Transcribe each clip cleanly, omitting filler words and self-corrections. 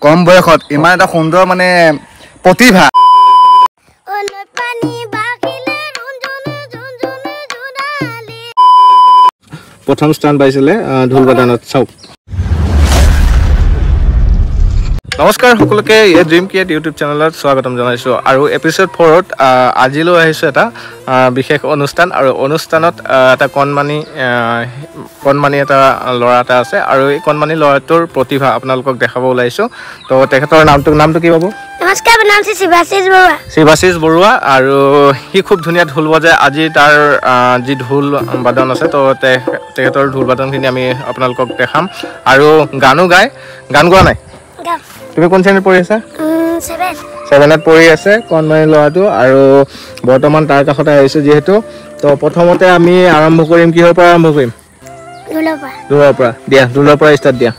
কম বয়সত ইমান এটা সুন্দৰ মানে প্ৰতিভা প্ৰথম স্থান পাইছিলে ঢোল বাদনত চাওক নমস্কাৰ সকলোকে এই ড্ৰিম ক্ৰিয়েট ইউটিউব চেনেলত স্বাগতম জনাইছোঁ আৰু এপিসোড 4ত আজিলৈ আহিছোঁ এটা বিশেষ অনুষ্ঠান আৰু অনুষ্ঠানত এটা কণমানি এটা ল'ৰা এটা আছে আৰু এই কণমানি ল'ৰাটোৰ প্ৰতিভা আপোনালোকক দেখাব ওলাইছোঁ তো তেখেতৰ নামটো কি পাব নমস্কাৰ মোৰ নাম শিৱাশিষ বৰুৱা আৰু সি খুব ধুনীয়া ঢোল বজায় আজি তাৰ যি ঢোল বাদন আছে তো তেখেতৰ ঢোল বাদনখিনি আমি আপোনালোকক দেখাম আৰু গানো গায় গান গোৱা নাই তুমি কোন শ্ৰেণীত পঢ়ি আছা 7ত পঢ়ি আছে কণমানি ল'ৰাটো আৰু বৰ্তমান তাৰ কাষতে আহিছোঁ যিহেতু তো প্ৰথমতে আমি আৰম্ভ কৰিম কিহৰ পৰা আৰম্ভ কৰিম ঢোলৰ পৰা দিয়া ঢোলৰ পৰা ষ্টাৰ্ট দিয়া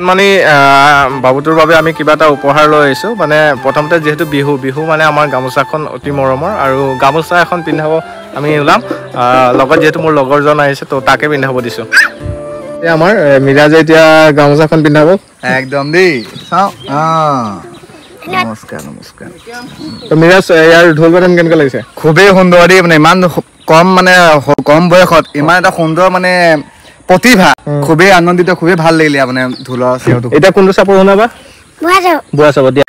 মানে বাবুটোৰ বাবে আমি কিবা এটা উপহাৰ লৈ আহিছোঁ মানে প্ৰথমতে যিহেতু বিহু মানে আমাৰ গামোচাখন অতি মৰমৰ আৰু গামোচা এখন পিন্ধাব আমি ওলাম লগত যিহেতু মোৰ লগৰজন আহিছে তো তাকে পিন্ধাব দিছোঁ এতিয়া আমাৰ মিৰাজে এতিয়া গামোচাখন পিন্ধাব একদম দেই চাওঁ নমস্কাৰ তো মিৰাজ ইয়াৰ ঢোল বাদন কেনেকৈ লাগিছে খুবেই সুন্দৰ দেই মানে ইমান কম বয়সত ইমান এটা সুন্দৰ মানে প্ৰতিভা খুবেই আনন্দিত খুবেই ভাল লাগিলে মানে ঢোলৰ চেওটো এতিয়া কোনটো চাপৰ শুনাবা বুঢ়া চাপৰ দিয়া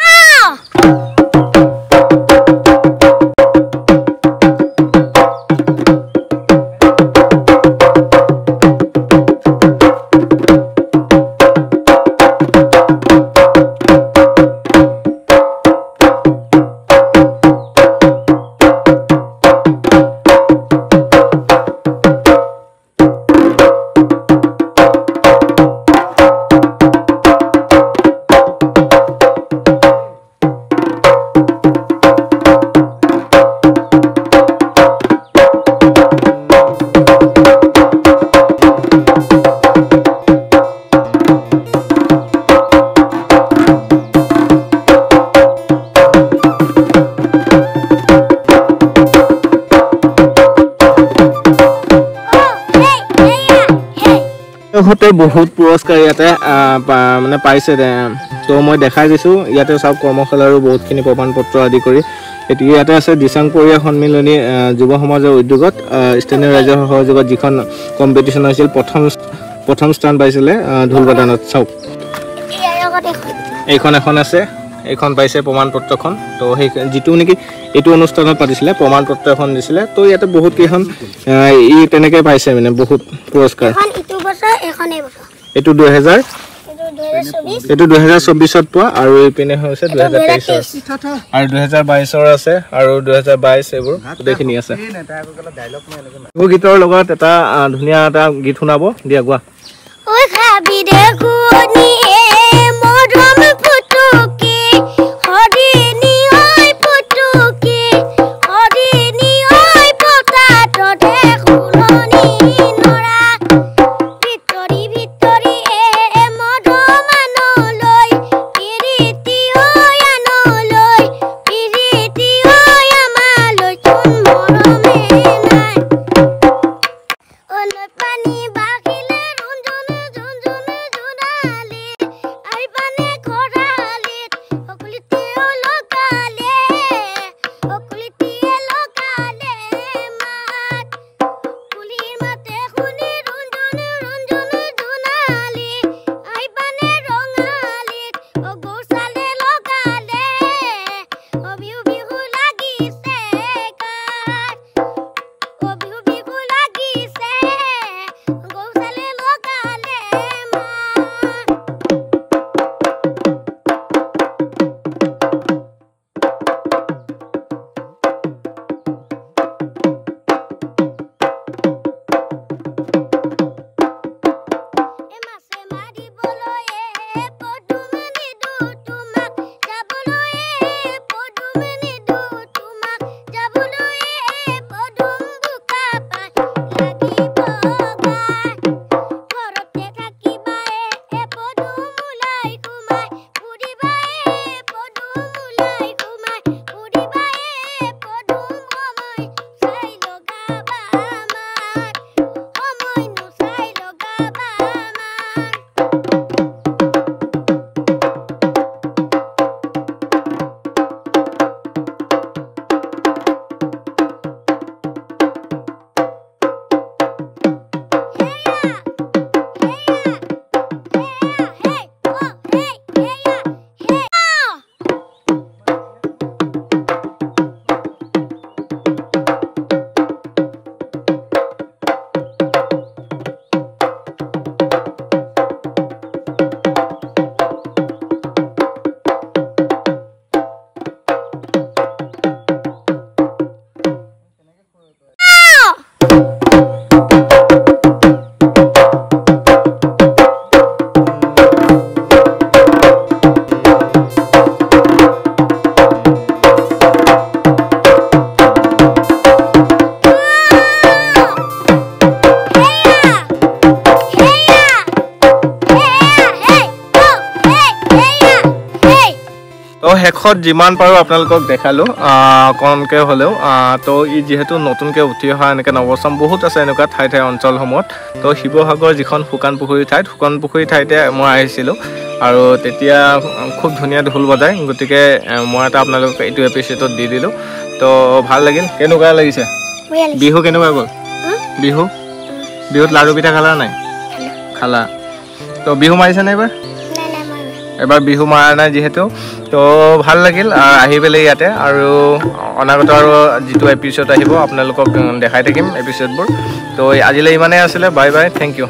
বহুত পুৰস্কাৰ ইয়াতে মানে পাইছে তো মই দেখাই দিছোঁ ইয়াতে চাওক কৰ্মশালাৰো বহুতখিনি প্ৰমাণ পত্ৰ আদি কৰি এতিয়া ইয়াতে আছে দিচাং পৰিয়া সন্মিলনী যুৱ সমাজৰ উদ্যোগত স্থানীয় ৰাইজৰ সহযোগত যিখন কম্পিটিশ্যন হৈছিল প্ৰথম স্থান পাইছিলে ঢোল বাদনত চাওক এইখন এখন আছে এইখন পাইছে প্ৰমাণ পত্ৰখন তো সেই যিটো নেকি এইটো অনুষ্ঠানত পাতিছিলে প্ৰমাণ পত্ৰ এখন দিছিলে তো ইয়াতে বহুত কেইখন ই তেনেকৈ পাইছে মানে বহুত পুৰস্কাৰ এইটো 2024ত পোৱা আৰু এইপিনে হৈছে 2023 আৰু 2022ৰ আছে আৰু 2022 এইবোৰ গোটেইখিনি আছে বিহু গীতৰ লগত এটা ধুনীয়া এটা গীত শুনাব দিয়া গোৱা তো শেষত যিমান পাৰোঁ আপোনালোকক দেখালোঁ কমকৈ হ'লেও তো ই যিহেতু নতুনকৈ উঠি অহা এনেকৈ নৱস্থান বহুত আছে এনেকুৱা ঠাই অঞ্চলসমূহত তো শিৱসাগৰ যিখন শুকান পুখুৰী ঠাইতে মই আহিছিলোঁ আৰু তেতিয়া খুব ধুনীয়া ঢোল বজায় গতিকে মই এটা আপোনালোকক এইটো এপিছ'ডত দি দিলোঁ তো ভাল লাগিল কেনেকুৱা লাগিছে বিহু কেনেকুৱা গ'ল বিহুত লাড়ু পিঠা খালা নাই খালা তো বিহু মাৰিছেনে এবাৰ বিহু মাৰা নাই যিহেতু তো ভাল লাগিল আহি পেলাই ইয়াতে আৰু অনাগত আৰু যিটো এপিছ'ড আহিব আপোনালোকক দেখাই থাকিম এপিছ'ডবোৰ তো আজিলৈ ইমানেই আছিলে বাই বাই থেংক ইউ